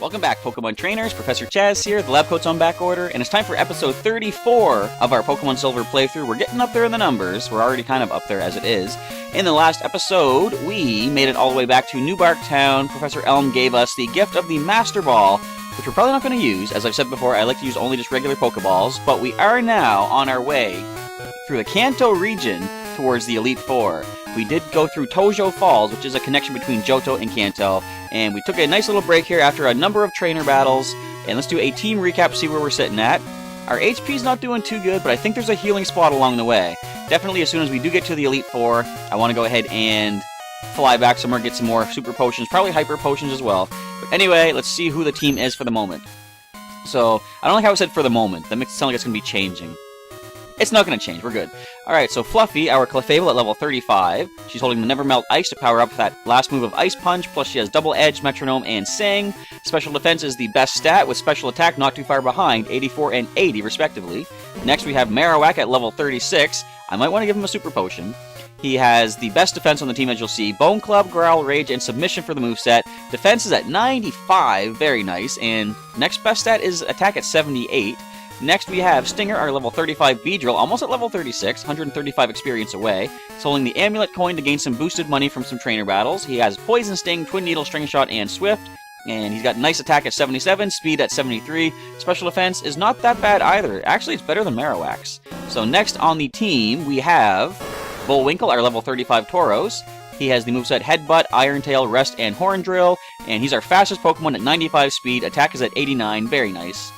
Welcome back, Pokemon Trainers. Professor Chaz here. The lab coat's on back order, and it's time for episode 34 of our Pokemon Silver playthrough. We're getting up there in the numbers. We're already kind of up there as it is. In the last episode, we made it all the way back to Newbark Town. Professor Elm gave us the gift of the Master Ball, which we're probably not going to use. As I've said before, I like to use only just regular Pokeballs, but we are now on our way through the Kanto region towards the Elite Four. We did go through Tojo Falls, which is a connection between Johto and Kanto, and we took a nice little break here after a number of trainer battles, and let's do a team recap, see where we're sitting at. Our HP's not doing too good, but I think there's a healing spot along the way. Definitely as soon as we do get to the Elite Four, I want to go ahead and fly back somewhere, get some more Super Potions, probably Hyper Potions as well. But anyway, let's see who the team is for the moment. So, I don't like how it said for the moment. That makes it sound like it's going to be changing. It's not going to change. We're good. Alright, so Fluffy, our Clefable at level 35. She's holding the Never Melt Ice to power up that last move of Ice Punch, plus she has Double Edge, Metronome, and Sing. Special Defense is the best stat, with Special Attack not too far behind, 84 and 80 respectively. Next we have Marowak at level 36. I might want to give him a Super Potion. He has the best defense on the team, as you'll see. Bone Club, Growl, Rage, and Submission for the moveset. Defense is at 95, very nice, and next best stat is Attack at 78. Next we have Stinger, our level 35 Beedrill, almost at level 36, 135 experience away. He's holding the Amulet Coin to gain some boosted money from some trainer battles. He has Poison Sting, Twin Needle, String Shot, and Swift. And he's got nice attack at 77, speed at 73. Special defense is not that bad either. Actually, it's better than Marowak's. So next on the team, we have Bullwinkle, our level 35 Tauros. He has the moveset Headbutt, Iron Tail, Rest, and Horn Drill. And he's our fastest Pokemon at 95 speed. Attack is at 89, very nice.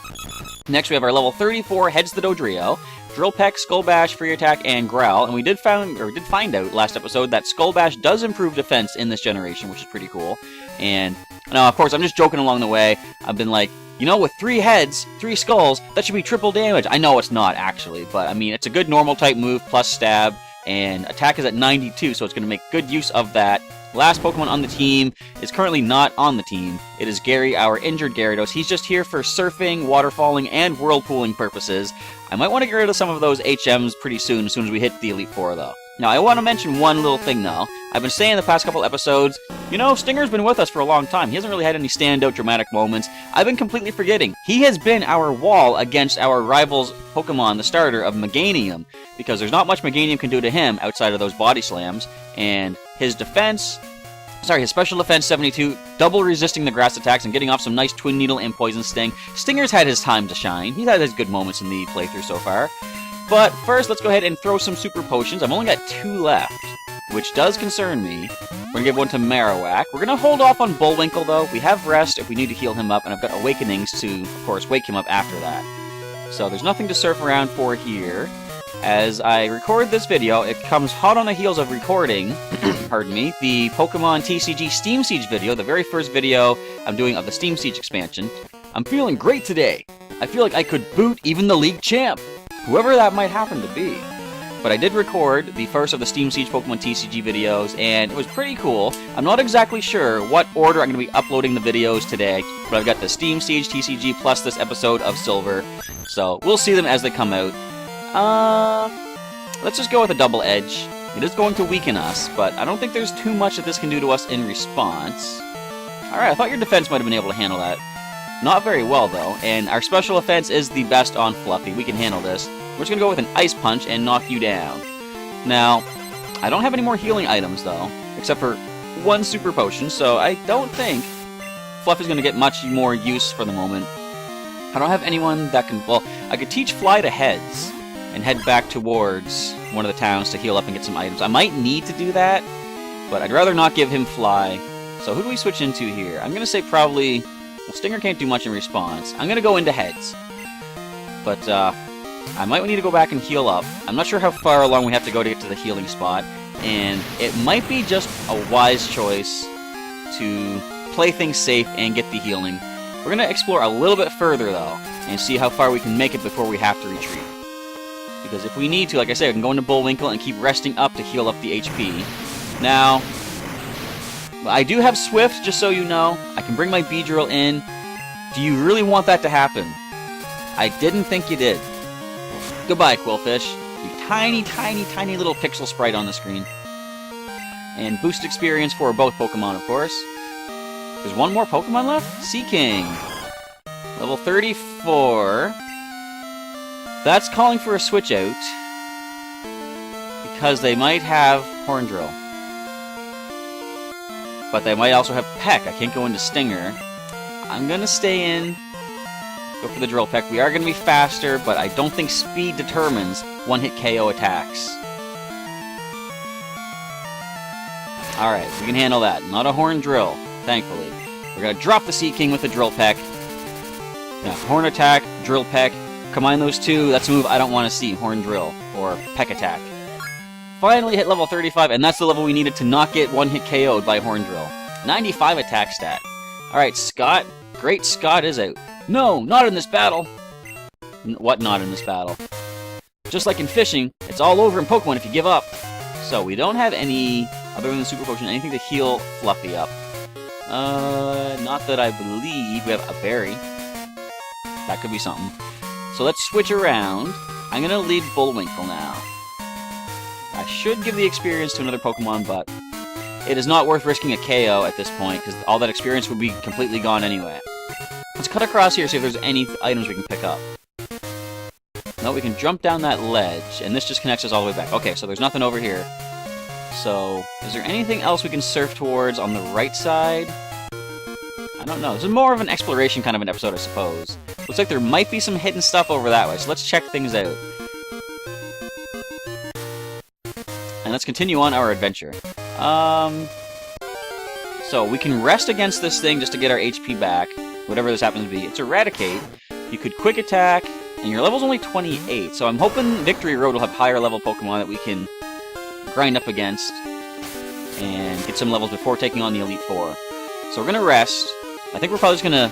Next, we have our level 34 Heads the Dodrio, Drill Peck, Skull Bash, Free Attack, and Growl. And we did find out last episode that Skull Bash does improve defense in this generation, which is pretty cool. And now, of course, I'm just joking along the way. I've been like, you know, with 3 heads, 3 skulls, that should be triple damage. I know it's not, actually, but I mean, it's a good normal type move plus stab, and attack is at 92, so it's going to make good use of that. Last Pokemon on the team is currently not on the team. It is Gary, our injured Gyarados. He's just here for surfing, waterfalling, and whirlpooling purposes. I might want to get rid of some of those HMs pretty soon as we hit the Elite Four, though. Now, I want to mention one little thing, though. I've been saying the past couple episodes, you know, Stinger's been with us for a long time. He hasn't really had any standout dramatic moments. I've been completely forgetting. He has been our wall against our rival's Pokemon, the starter of Meganium, because there's not much Meganium can do to him outside of those body slams, and his special defense 72, double resisting the grass attacks and getting off some nice Twin Needle and Poison Sting. Stinger's had his time to shine. He's had his good moments in the playthrough so far. But first, let's go ahead and throw some Super Potions. I've only got 2 left, which does concern me. We're going to give one to Marowak. We're going to hold off on Bullwinkle, though. We have Rest if we need to heal him up, and I've got Awakenings to, of course, wake him up after that. So there's nothing to surf around for here. As I record this video, it comes hot on the heels of recording, pardon me, the Pokemon TCG Steam Siege video, the very first video I'm doing of the Steam Siege expansion. I'm feeling great today. I feel like I could boot even the league champ, whoever that might happen to be. But I did record the first of the Steam Siege Pokemon TCG videos, and it was pretty cool. I'm not exactly sure what order I'm going to be uploading the videos today, but I've got the Steam Siege TCG plus this episode of Silver, so we'll see them as they come out. Let's just go with a Double Edge. It is going to weaken us, but I don't think there's too much that this can do to us in response. Alright, I thought your defense might have been able to handle that. Not very well, though, and our special offense is the best on Fluffy. We can handle this. We're just going to go with an Ice Punch and knock you down. Now, I don't have any more healing items, though, except for 1 Super Potion, so I don't think Fluffy's going to get much more use for the moment. I don't have anyone that can... Well, I could teach Fly to Heads and head back towards one of the towns to heal up and get some items. I might need to do that, but I'd rather not give him Fly. So who do we switch into here? I'm going to say probably... Well, Stinger can't do much in response. I'm going to go into Heads. But, I might need to go back and heal up. I'm not sure how far along we have to go to get to the healing spot, and it might be just a wise choice to play things safe and get the healing. We're going to explore a little bit further, though, and see how far we can make it before we have to retreat. Because if we need to, like I said, we can go into Bullwinkle and keep resting up to heal up the HP. Now, I do have Swift, just so you know. I can bring my Beedrill in. Do you really want that to happen? I didn't think you did. Goodbye, Quillfish. You tiny, tiny, tiny little pixel sprite on the screen. And boost experience for both Pokemon, of course. There's one more Pokemon left? Seaking. Level 34. That's calling for a switch out. Because they might have Horndrill. But they might also have Peck. I can't go into Stinger. I'm gonna stay in. Go for the Drill Peck. We are gonna be faster, but I don't think speed determines one-hit KO attacks. Alright, we can handle that. Not a Horn Drill, thankfully. We're gonna drop the Seaking with the Drill Peck. Now, Horn Attack, Drill Peck. Combine those two, that's a move I don't want to see. Horn Drill, or Peck Attack. Finally hit level 35, and that's the level we needed to not get one-hit KO'd by Horn Drill. 95 attack stat. Alright, Scott. Great Scott is out. No, not in this battle! What not in this battle? Just like in fishing, it's all over in Pokemon if you give up. So, we don't have any, other than the Super Potion, anything to heal Fluffy up. Not that I believe. We have a berry. That could be something. So let's switch around. I'm gonna leave Bullwinkle now. I should give the experience to another Pokemon, but it is not worth risking a KO at this point, because all that experience would be completely gone anyway. Let's cut across here, see if there's any items we can pick up. No, we can jump down that ledge, and this just connects us all the way back. Okay, so there's nothing over here. So, is there anything else we can surf towards on the right side? I don't know. This is more of an exploration kind of an episode, I suppose. Looks like there might be some hidden stuff over that way, so let's check things out. And let's continue on our adventure. So we can rest against this thing just to get our HP back, whatever this happens to be. It's Eradicate. You could Quick Attack, and your level's only 28, so I'm hoping Victory Road will have higher level Pokemon that we can grind up against and get some levels before taking on the Elite Four. So we're gonna rest. I think we're probably just gonna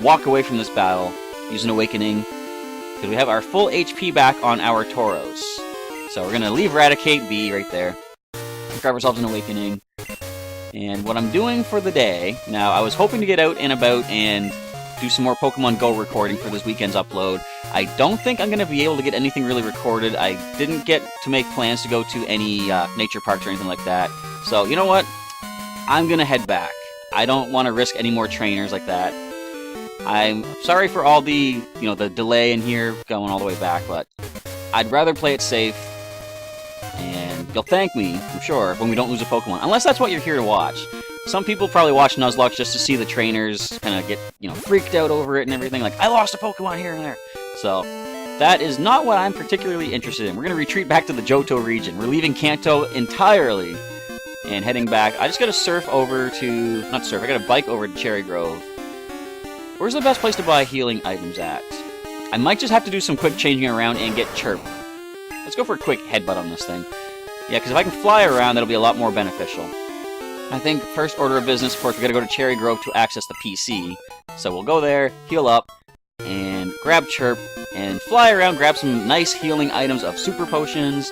walk away from this battle, use an Awakening, because we have our full HP back on our Tauros. So we're gonna leave Eradicate be right there. Grab ourselves an Awakening. And what I'm doing for the day, now I was hoping to get out and about and do some more Pokemon Go recording for this weekend's upload. I don't think I'm going to be able to get anything really recorded. I didn't get to make plans to go to any nature parks or anything like that. So, you know what? I'm going to head back. I don't want to risk any more trainers like that. I'm sorry for all the, the delay in here going all the way back, but I'd rather play it safe. And you'll thank me, I'm sure, when we don't lose a Pokemon. Unless that's what you're here to watch. Some people probably watch Nuzlocke just to see the trainers kind of get, freaked out over it and everything. Like, I lost a Pokemon here and there. So, that is not what I'm particularly interested in. We're going to retreat back to the Johto region. We're leaving Kanto entirely and heading back. I just got to surf over to... Not surf, I got to bike over to Cherry Grove. Where's the best place to buy healing items at? I might just have to do some quick changing around and get Chirp. Let's go for a quick headbutt on this thing. Yeah, because if I can fly around, that'll be a lot more beneficial. I think first order of business, of course, we gotta go to Cherry Grove to access the PC. So we'll go there, heal up, and grab Chirp, and fly around, grab some nice healing items of Super Potions.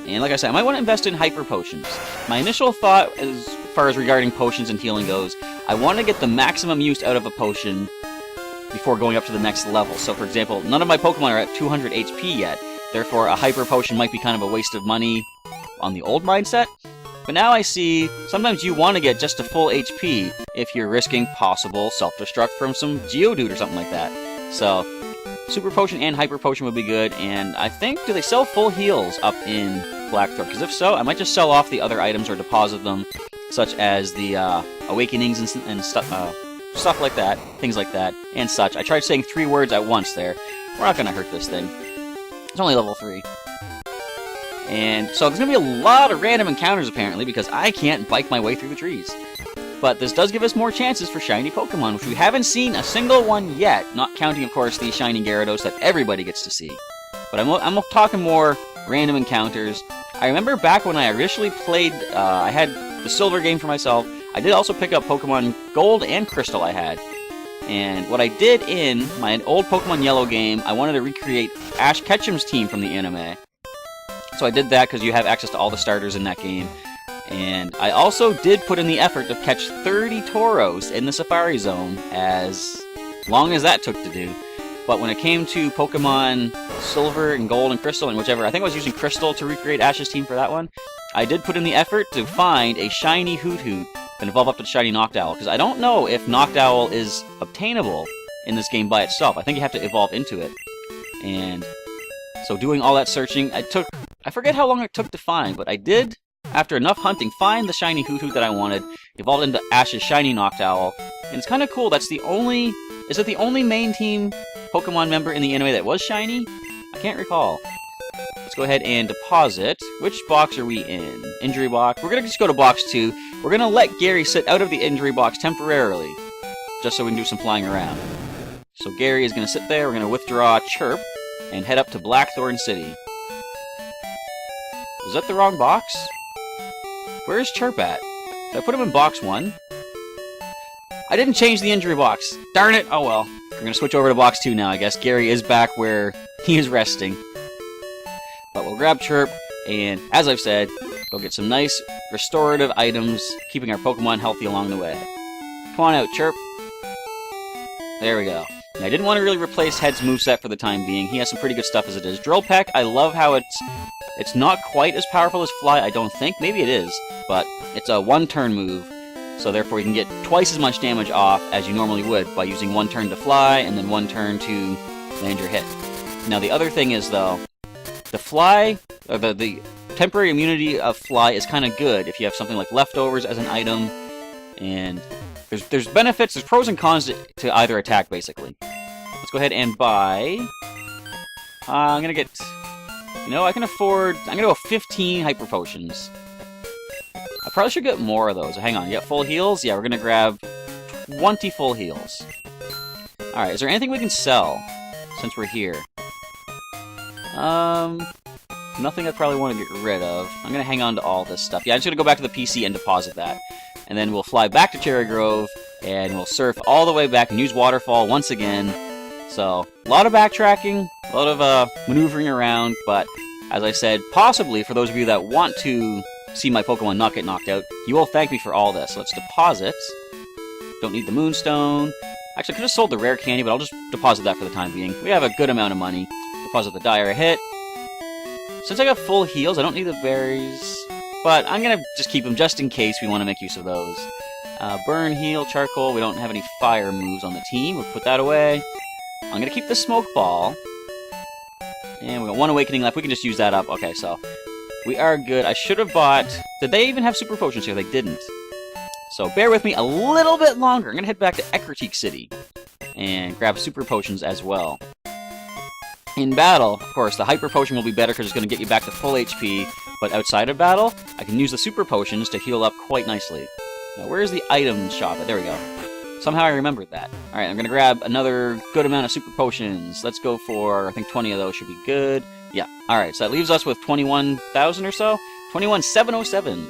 And like I said, I might want to invest in Hyper Potions. My initial thought, as far as regarding potions and healing goes, I want to get the maximum use out of a potion before going up to the next level. So for example, none of my Pokemon are at 200 HP yet. Therefore, a Hyper Potion might be kind of a waste of money on the old mindset. But now I see, sometimes you want to get just a full HP if you're risking possible self-destruct from some Geodude or something like that. So, Super Potion and Hyper Potion would be good, and I think, do they sell full heals up in Blackthorn? Because if so, I might just sell off the other items or deposit them, such as the Awakenings and stuff like that, things like that, and such. I tried saying 3 words at once there. We're not going to hurt this thing. It's only level 3. And so there's going to be a lot of random encounters, apparently, because I can't bike my way through the trees. But this does give us more chances for shiny Pokemon, which we haven't seen a single one yet, not counting, of course, the shiny Gyarados that everybody gets to see. But I'm talking more random encounters. I remember back when I initially played, I had the Silver game for myself. I did also pick up Pokemon Gold and Crystal I had. And what I did in my old Pokemon Yellow game, I wanted to recreate Ash Ketchum's team from the anime. So I did that because you have access to all the starters in that game. And I also did put in the effort to catch 30 Tauros in the Safari Zone, as long as that took to do. But when it came to Pokemon Silver and Gold and Crystal and whichever, I think I was using Crystal to recreate Ash's team for that one, I did put in the effort to find a shiny Hoot Hoot can evolve up to the shiny Noctowl, because I don't know if Noctowl is obtainable in this game by itself. I think you have to evolve into it. And so doing all that searching, I forget how long it took to find, but I did, after enough hunting, find the shiny Hoothoot that I wanted, evolved into Ash's shiny Noctowl, and it's kind of cool. Is it the only main team Pokemon member in the anime that was shiny? I can't recall. Let's go ahead and deposit. Which box are we in? Injury box. We're going to just go to box 2. We're going to let Gary sit out of the injury box temporarily, just so we can do some flying around. So Gary is going to sit there. We're going to withdraw Chirp and head up to Blackthorn City. Is that the wrong box? Where is Chirp at? Did I put him in box 1? I didn't change the injury box. Darn it! Oh well. We're going to switch over to box 2 now, I guess. Gary is back where he is resting. But we'll grab Chirp, and as I've said, go get some nice restorative items, keeping our Pokemon healthy along the way. Come on out, Chirp. There we go. Now, I didn't want to really replace Head's moveset for the time being. He has some pretty good stuff as it is. Drill Peck, I love how it's not quite as powerful as Fly, I don't think. Maybe it is, but it's a one-turn move, so therefore you can get twice as much damage off as you normally would by using one turn to Fly and then one turn to land your hit. Now, the other thing is, though, the Fly, or the temporary immunity of Fly is kind of good if you have something like Leftovers as an item, and there's benefits, there's pros and cons to either attack, basically. Let's go ahead and buy... I'm gonna get... You know, I can afford... I'm gonna go 15 Hyper Potions. I probably should get more of those. Hang on, you got full heals? Yeah, we're gonna grab 20 full heals. Alright, is there anything we can sell since we're here? Nothing I probably want to get rid of. I'm going to hang on to all this stuff. Yeah, I'm just going to go back to the PC and deposit that. And then we'll fly back to Cherry Grove, and we'll surf all the way back and use Waterfall once again. So, a lot of backtracking, a lot of maneuvering around, but as I said, possibly for those of you that want to see my Pokemon not get knocked out, you will thank me for all this. Let's deposit. Don't need the Moonstone. Actually, I could have sold the rare candy, but I'll just deposit that for the time being. We have a good amount of money. Deposit the Dire Hit. Since I got full heals, I don't need the berries, but I'm going to just keep them just in case we want to make use of those. Burn, Heal, Charcoal. We don't have any fire moves on the team. We'll put that away. I'm going to keep the Smoke Ball. And we got one Awakening left. We can just use that up. Okay, so we are good. I should have bought... Did they even have Super Potions here? They didn't. So bear with me a little bit longer. I'm going to head back to Ecruteak City and grab Super Potions as well. In battle, of course, the Hyper Potion will be better because it's going to get you back to full HP, but outside of battle, I can use the Super Potions to heal up quite nicely. Now, where's the item shop? There we go. Somehow I remembered that. Alright, I'm going to grab another good amount of Super Potions. Let's go for, I think 20 of those should be good. Yeah, alright, so that leaves us with 21,000 or so? 21,707.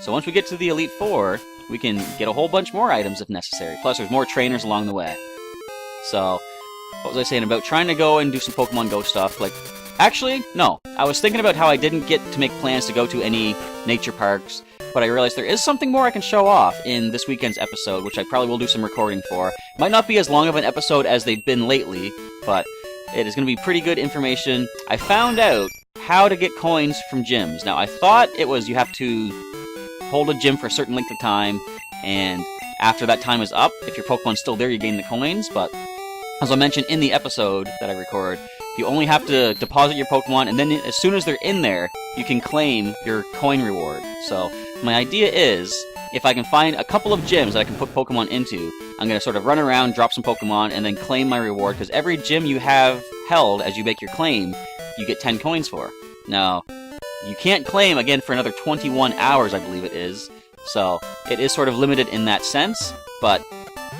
So once we get to the Elite Four, we can get a whole bunch more items if necessary. Plus, there's more trainers along the way. So... what was I saying about trying to go and do some Pokemon Go stuff? Like, actually, no. I was thinking about how I didn't get to make plans to go to any nature parks, but I realized there is something more I can show off in this weekend's episode, which I probably will do some recording for. Might not be as long of an episode as they've been lately, but it is going to be pretty good information. I found out how to get coins from gyms. Now, I thought it was you have to hold a gym for a certain length of time, and after that time is up, if your Pokemon's still there, you gain the coins, but... as I mentioned in the episode that I record, you only have to deposit your Pokemon, and then as soon as they're in there, you can claim your coin reward. So, my idea is, if I can find a couple of gyms that I can put Pokemon into, I'm going to sort of run around, drop some Pokemon, and then claim my reward, because every gym you have held as you make your claim, you get 10 coins for. Now, you can't claim again for another 21 hours, I believe it is, so it is sort of limited in that sense, but...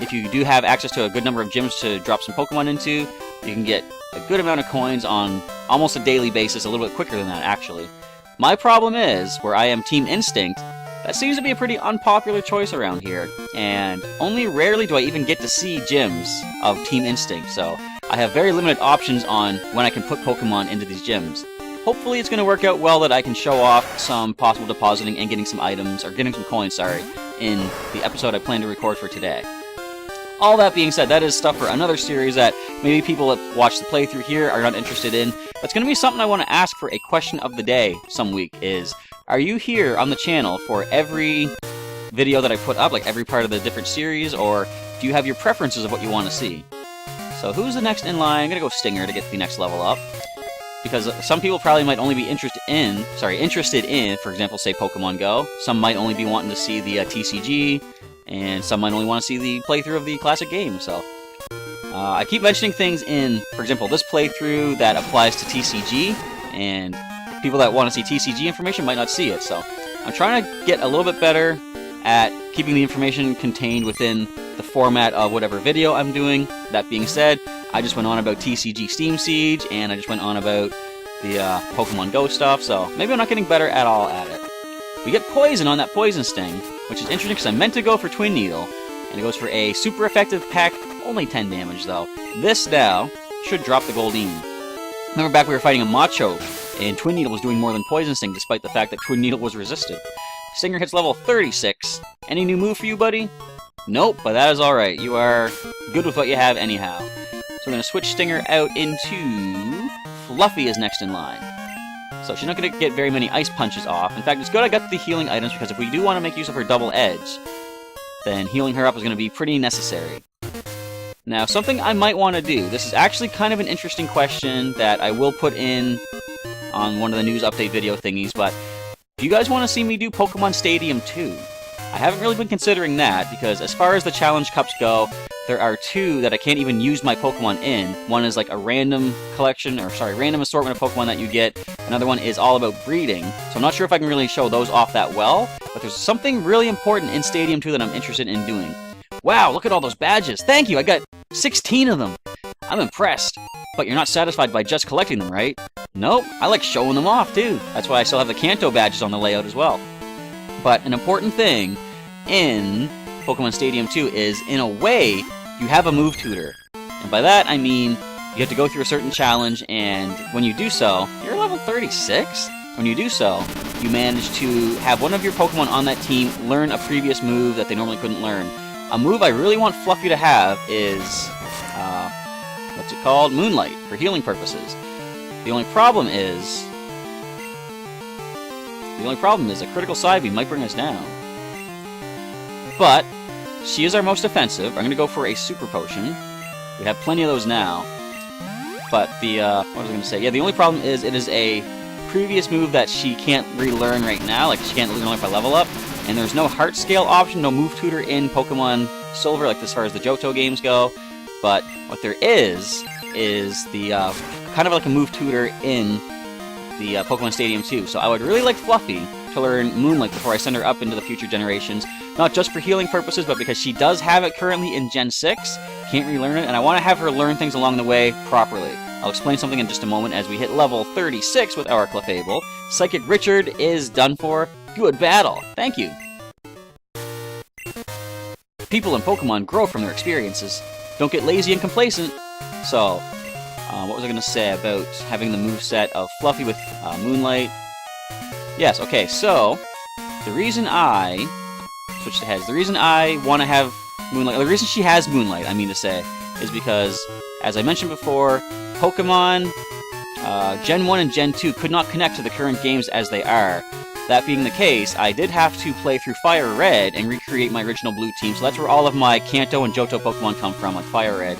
if you do have access to a good number of gyms to drop some Pokemon into, you can get a good amount of coins on almost a daily basis, a little bit quicker than that, actually. My problem is, where I am Team Instinct, that seems to be a pretty unpopular choice around here, and only rarely do I even get to see gyms of Team Instinct, so I have very limited options on when I can put Pokemon into these gyms. Hopefully it's going to work out well that I can show off some possible depositing and getting some items, or getting some coins, sorry, in the episode I plan to record for today. All that being said, that is stuff for another series that maybe people that watch the playthrough here are not interested in. That's going to be something I want to ask for a question of the day some week is, are you here on the channel for every video that I put up, like every part of the different series, or do you have your preferences of what you want to see? So who's the next in line? I'm gonna go Stinger to get the next level up, because some people probably might only be interested in, for example, say Pokemon Go. Some might only be wanting to see the TCG, and some might only want to see the playthrough of the classic game. So I keep mentioning things in, for example, this playthrough that applies to TCG, and people that want to see TCG information might not see it. So I'm trying to get a little bit better at keeping the information contained within the format of whatever video I'm doing. That being said, I just went on about TCG Steam Siege, and I just went on about the Pokemon Go stuff, so maybe I'm not getting better at all at it. We get Poison on that Poison Sting, which is interesting because I meant to go for Twin Needle, and it goes for a super effective pack, only 10 damage though. This now should drop the Goldeen. Remember back we were fighting a Macho, and Twin Needle was doing more than Poison Sting despite the fact that Twin Needle was resisted. Stinger hits level 36. Any new move for you, buddy? Nope, but that is alright. You are good with what you have anyhow. So we're going to switch Stinger out into Fluffy is next in line. So she's not going to get very many Ice Punches off. In fact, it's good I got the healing items, because if we do want to make use of her Double Edge, then healing her up is going to be pretty necessary. Now, something I might want to do, this is actually kind of an interesting question that I will put in on one of the news update video thingies, but do you guys want to see me do Pokemon Stadium 2? I haven't really been considering that, because as far as the Challenge Cups go, there are two that I can't even use my Pokemon in. One is like a random collection, or sorry, random assortment of Pokemon that you get. Another one is all about breeding. So I'm not sure if I can really show those off that well, but there's something really important in Stadium 2 that I'm interested in doing. Wow, look at all those badges. Thank you, I got 16 of them. I'm impressed. But you're not satisfied by just collecting them, right? Nope, I like showing them off too. That's why I still have the Kanto badges on the layout as well. But an important thing in Pokemon Stadium 2 is, in a way, you have a move tutor. And by that, I mean, you have to go through a certain challenge, and when you do so, you're level 36? When you do so, you manage to have one of your Pokemon on that team learn a previous move that they normally couldn't learn. A move I really want Fluffy to have is, what's it called? Moonlight, for healing purposes. The only problem is a critical side beam might bring us down. But she is our most offensive. I'm going to go for a Super Potion. We have plenty of those now. But the, what was I going to say? Yeah, the only problem is it is a previous move that she can't relearn right now. Like, she can't relearn if I level up. And there's no Heart Scale option, no move tutor in Pokemon Silver, like as far as the Johto games go. But what there is the, kind of like a move tutor in the Pokemon Stadium 2. So I would really like Fluffy to learn Moonlight before I send her up into the future generations. Not just for healing purposes, but because she does have it currently in Gen 6, can't relearn it, and I want to have her learn things along the way properly. I'll explain something in just a moment as we hit level 36 with our Clefable. Psychic Richard is done for. Good battle. Thank you. People in Pokemon grow from their experiences. Don't get lazy and complacent. So, what was I going to say about having the moveset of Fluffy with Moonlight? Yes, okay, so the reason I switch to heads. The reason I want to have Moonlight, the reason she has Moonlight, I mean to say, is because, as I mentioned before, Pokemon Gen 1 and Gen 2 could not connect to the current games as they are. That being the case, I did have to play through Fire Red and recreate my original Blue team, so that's where all of my Kanto and Johto Pokemon come from, like Fire Red.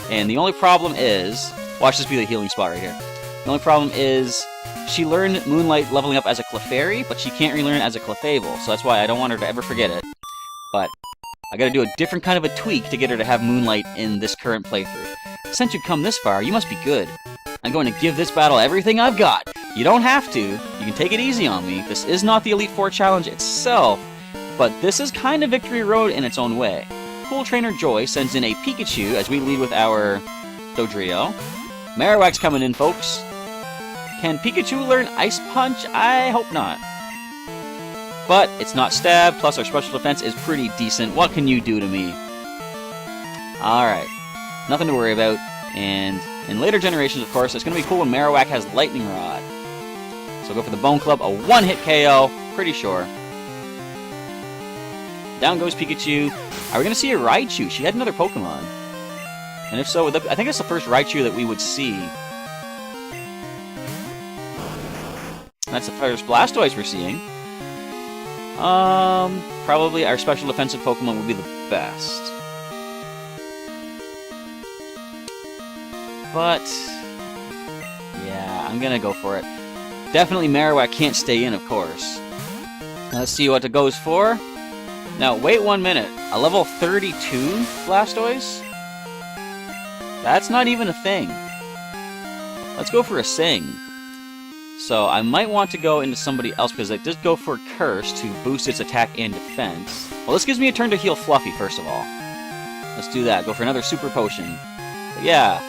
And the only problem is, watch this be the healing spot right here. The only problem is, she learned Moonlight leveling up as a Clefairy, but she can't relearn it as a Clefable, so that's why I don't want her to ever forget it. But I gotta do a different kind of a tweak to get her to have Moonlight in this current playthrough. Since you've come this far, you must be good. I'm going to give this battle everything I've got. You don't have to. You can take it easy on me. This is not the Elite Four Challenge itself, but this is kind of Victory Road in its own way. Cool Trainer Joy sends in a Pikachu as we lead with our Dodrio. Marowak's coming in, folks. Can Pikachu learn Ice Punch? I hope not. But it's not Stab, plus our special defense is pretty decent. What can you do to me? Alright. Nothing to worry about. And in later generations, of course, it's going to be cool when Marowak has Lightning Rod. So go for the Bone Club, a one-hit KO, pretty sure. Down goes Pikachu. Are we going to see a Raichu? She had another Pokemon. And if so, I think it's the first Raichu that we would see. That's the first Blastoise we're seeing. Probably our special defensive Pokemon would be the best. But, yeah, I'm gonna go for it. Definitely Marowak can't stay in, of course. Now, let's see what it goes for. Now, wait 1 minute. A level 32 Blastoise? That's not even a thing. Let's go for a Sing. So, I might want to go into somebody else, because it does go for Curse to boost its attack and defense. Well, this gives me a turn to heal Fluffy, first of all. Let's do that. Go for another Super Potion. But yeah,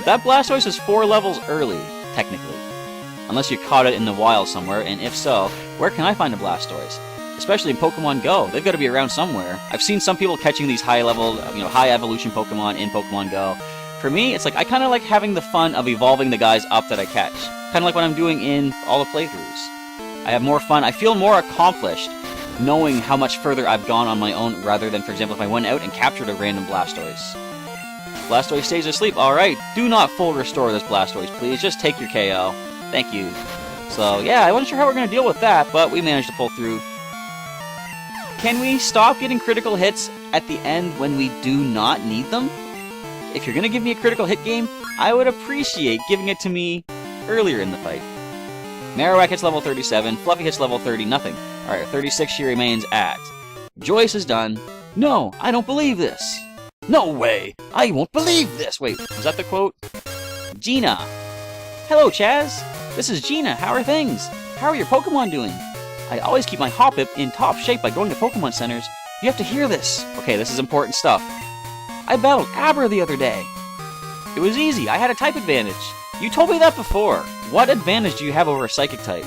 that Blastoise is 4 levels early, technically. Unless you caught it in the wild somewhere, and if so, where can I find a Blastoise? Especially in Pokemon Go. They've got to be around somewhere. I've seen some people catching these high-level, high evolution Pokemon in Pokemon Go. For me, it's like, I kind of like having the fun of evolving the guys up that I catch. Kind of like what I'm doing in all the playthroughs. I have more fun. I feel more accomplished knowing how much further I've gone on my own, rather than, for example, if I went out and captured a random Blastoise. Blastoise stays asleep. Alright, do not full restore this Blastoise, please. Just take your KO. Thank you. So, yeah, I wasn't sure how we're going to deal with that, but we managed to pull through. Can we stop getting critical hits at the end when we do not need them? If you're going to give me a critical hit game, I would appreciate giving it to me earlier in the fight. Marowak hits level 37, Fluffy hits level 30, nothing. Alright, 36 she remains at. Joyce is done. No, I don't believe this. No way! I won't believe this! Wait, was that the quote? Gina. Hello, Chaz. This is Gina. How are things? How are your Pokemon doing? I always keep my Hoppip in top shape by going to Pokemon centers. You have to hear this. Okay, this is important stuff. I battled Abra the other day. It was easy. I had a type advantage. You told me that before. What advantage do you have over a Psychic type?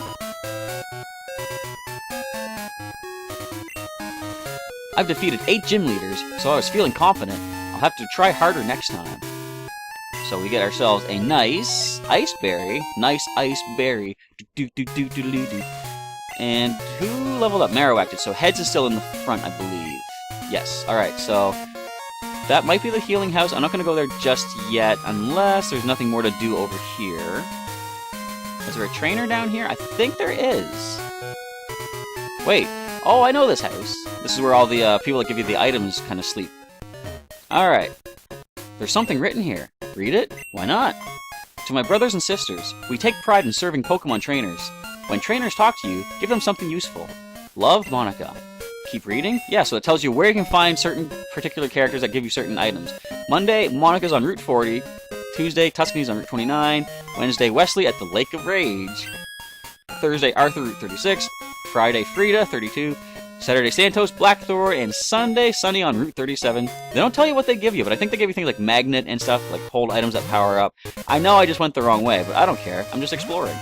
I've defeated 8 gym leaders, so I was feeling confident. I'll have to try harder next time. So we get ourselves a nice Ice Berry. Nice Ice Berry. And who leveled up? Marowak did, so Heads is still in the front, I believe. Yes, alright, so that might be the healing house. I'm not going to go there just yet, unless there's nothing more to do over here. Is there a trainer down here? I think there is. Wait, oh, I know this house. This is where all the people that give you the items kind of sleep. Alright, there's something written here. Read it? Why not? To my brothers and sisters, we take pride in serving Pokemon trainers. When trainers talk to you, give them something useful. Love, Monica. Keep reading? Yeah, so it tells you where you can find certain particular characters that give you certain items. Monday, Monica's on Route 40. Tuesday, Tuscany's on Route 29. Wednesday, Wesley at the Lake of Rage. Thursday, Arthur, Route 36. Friday, Frida, 32. Saturday, Santos, Blackthorn. And Sunday, Sunny on Route 37. They don't tell you what they give you, but I think they give you things like magnet and stuff, like hold items that power up. I know I just went the wrong way, but I don't care. I'm just exploring.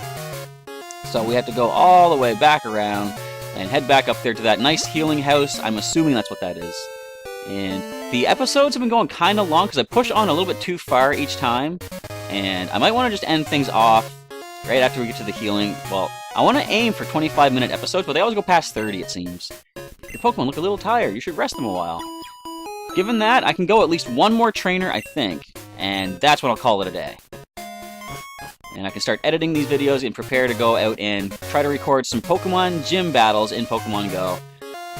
So we have to go all the way back around and head back up there to that nice healing house. I'm assuming that's what that is. And the episodes have been going kind of long because I push on a little bit too far each time. And I might want to just end things off right after we get to the healing. Well, I want to aim for 25-minute episodes, but they always go past 30, it seems. Your Pokemon look a little tired. You should rest them a while. Given that, I can go at least one more trainer, I think. And that's what I'll call it a day. And I can start editing these videos and prepare to go out and try to record some Pokemon gym battles in Pokemon Go.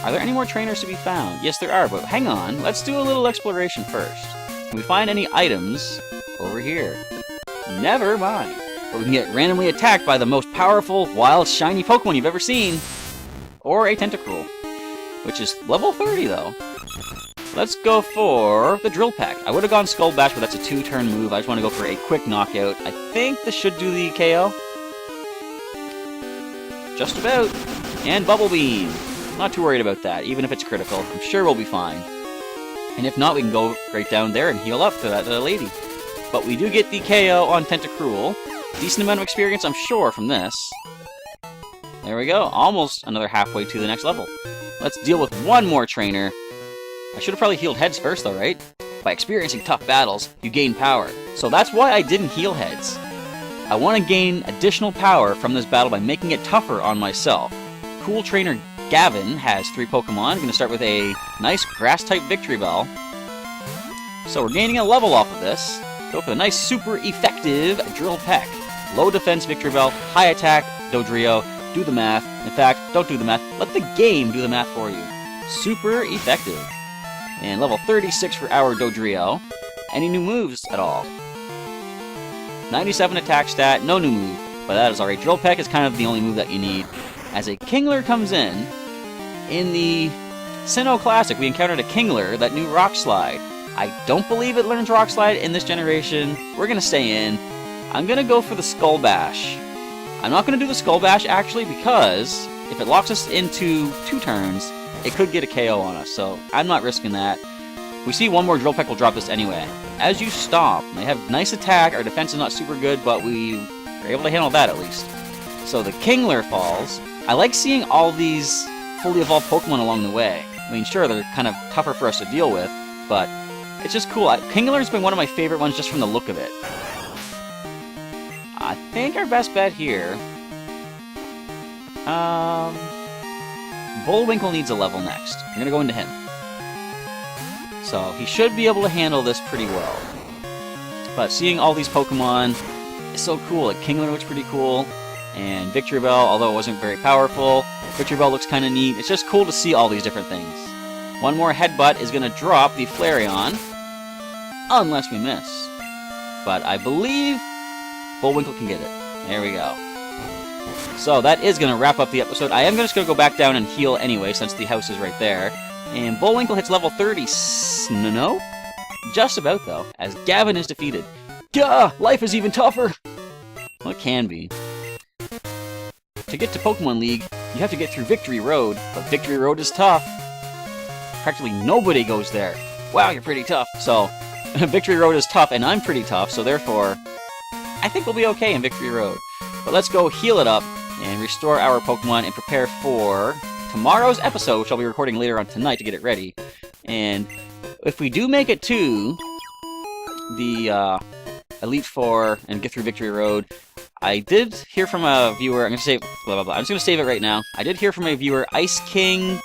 Are there any more trainers to be found? Yes, there are, but hang on. Let's do a little exploration first. Can we find any items over here? Never mind. But we can get randomly attacked by the most powerful, wild, shiny Pokemon you've ever seen. Or a Tentacruel, which is level 30, though. Let's go for the Drill Peck. I would have gone Skull Bash, but that's a 2-turn move. I just want to go for a quick knockout. I think this should do the KO. Just about. And Bubble Beam. Not too worried about that, even if it's critical. I'm sure we'll be fine. And if not, we can go right down there and heal up to that lady. But we do get the KO on Tentacruel. Decent amount of experience, I'm sure, from this. There we go. Almost another halfway to the next level. Let's deal with one more trainer. I should have probably healed Heads first, though, right? By experiencing tough battles, you gain power. So that's why I didn't heal Heads. I want to gain additional power from this battle by making it tougher on myself. Cool Trainer Gavin has 3 Pokemon. I'm going to start with a nice Grass-type Victory Bell. So we're gaining a level off of this. Go for the nice, super effective Drill Peck. Low defense Victory Bell, high attack Dodrio, do the math. In fact, don't do the math. Let the game do the math for you. Super effective. And level 36 for our Dodrio. Any new moves at all? 97 attack stat, no new move. But that is alright. Drill Peck is kind of the only move that you need. As a Kingler comes in the Sinnoh Classic, we encountered a Kingler that knew Rock Slide. I don't believe it learns Rock Slide in this generation. We're going to stay in. I'm going to go for the Skull Bash. I'm not going to do the Skull Bash, actually, because if it locks us into 2 turns, it could get a KO on us, so I'm not risking that. We see one more Drill Peck will drop this anyway. As you stomp, they have nice attack. Our defense is not super good, but we are able to handle that at least. So the Kingler falls. I like seeing all these fully evolved Pokemon along the way. I mean, sure, they're kind of tougher for us to deal with, but it's just cool. Kingler's been one of my favorite ones just from the look of it. I think our best bet here... Bullwinkle needs a level next. I'm going to go into him. So he should be able to handle this pretty well. But seeing all these Pokemon is so cool. Like Kingler looks pretty cool. And Victory Bell, although it wasn't very powerful, Victory Bell looks kind of neat. It's just cool to see all these different things. One more Headbutt is going to drop the Flareon. Unless we miss. But I believe Bullwinkle can get it. There we go. So that is going to wrap up the episode. I am just going to go back down and heal anyway, since the house is right there. And Bullwinkle hits level 30. No? Just about, though, as Gavin is defeated. Duh! Life is even tougher! Well, it can be. To get to Pokemon League, you have to get through Victory Road, but Victory Road is tough. Practically nobody goes there. Wow, you're pretty tough. So, Victory Road is tough, and I'm pretty tough, so therefore, I think we'll be okay in Victory Road. But let's go heal it up and restore our Pokemon and prepare for tomorrow's episode, which I'll be recording later on tonight to get it ready. And if we do make it to the Elite Four and get through Victory Road, I did hear from a viewer, I'm going to save, blah, blah, blah. I'm just going to save it right now. I did hear from a viewer, Ice King,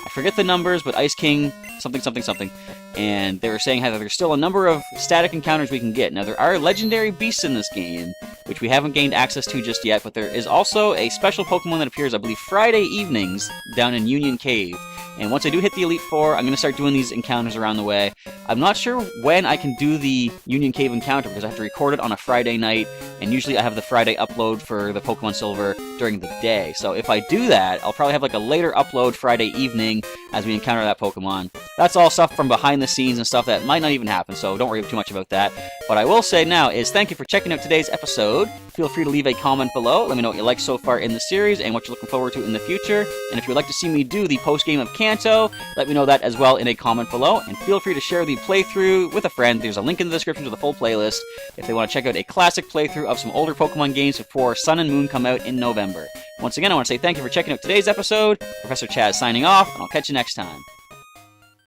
I forget the numbers, but Ice King, something, something, something. And they were saying how there's still a number of static encounters we can get. Now, there are legendary beasts in this game, which we haven't gained access to just yet, but there is also a special Pokemon that appears, I believe, Friday evenings down in Union Cave. And once I do hit the Elite Four, I'm going to start doing these encounters around the way. I'm not sure when I can do the Union Cave encounter, because I have to record it on a Friday night, and usually I have the Friday upload for the Pokemon Silver during the day. So if I do that, I'll probably have like a later upload Friday evening as we encounter that Pokemon. That's all stuff from behind the scenes and stuff that might not even happen, so don't worry too much about that. What I will say now is thank you for checking out today's episode. Feel free to leave a comment below. Let me know what you like so far in the series and what you're looking forward to in the future. And if you'd like to see me do the post-game of Kanto, let me know that as well in a comment below. And feel free to share the playthrough with a friend. There's a link in the description to the full playlist if they want to check out a classic playthrough of some older Pokemon games before Sun and Moon come out in November. Once again, I want to say thank you for checking out today's episode. Professor Chaz signing off, and I'll catch you next time.